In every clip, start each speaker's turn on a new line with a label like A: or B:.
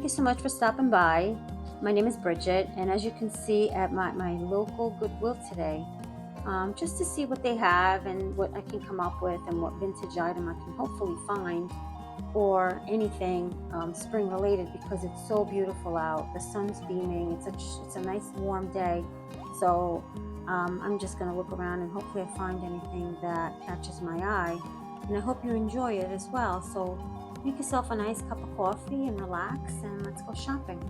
A: you so much for stopping by. My name is Bridget, and as you can see at my local Goodwill today, just to see what they have and what I can come up with and what vintage item I can hopefully find, or anything spring related, because it's so beautiful out. The sun's beaming. It's a nice warm day, so I'm just going to look around and hopefully I find anything that catches my eye, and I hope you enjoy it as well. So make yourself a nice cup of coffee and relax, and let's go shopping.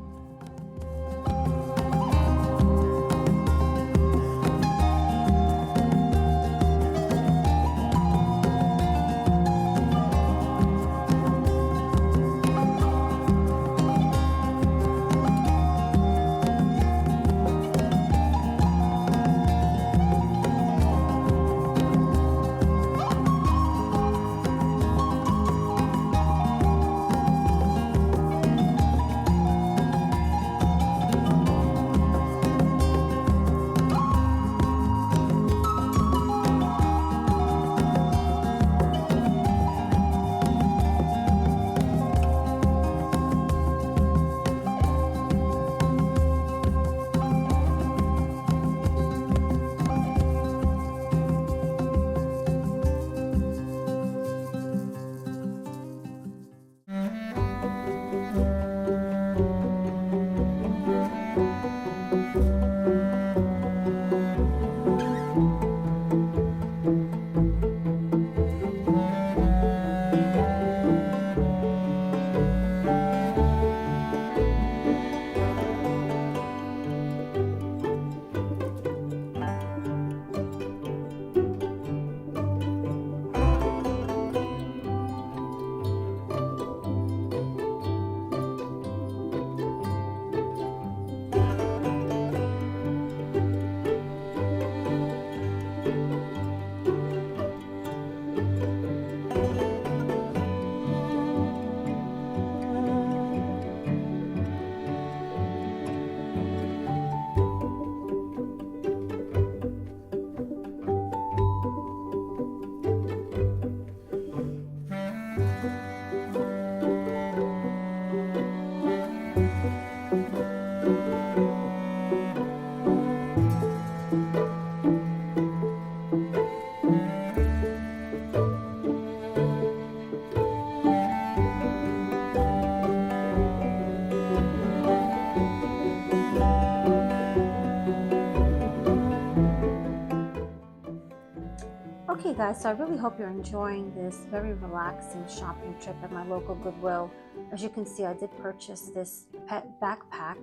A: Okay guys, so I really hope you're enjoying this very relaxing shopping trip at my local Goodwill. As you can see, I did purchase this pet backpack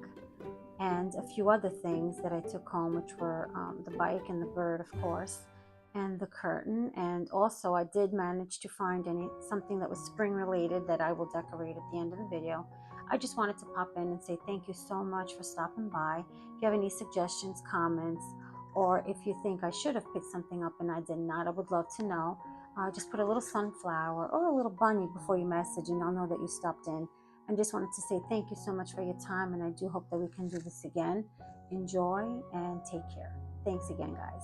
A: and a few other things that I took home, which were the bike and the bird, of course, and the curtain. And also I did manage to find something that was spring related that I will decorate at the end of the video. I just wanted to pop in and say thank you so much for stopping by. If you have any suggestions, comments, or if you think I should have picked something up and I did not, I would love to know. Just put a little sunflower or a little bunny before you message, and I'll know that you stopped in. I just wanted to say thank you so much for your time, and I do hope that we can do this again. Enjoy and take care. Thanks again, guys.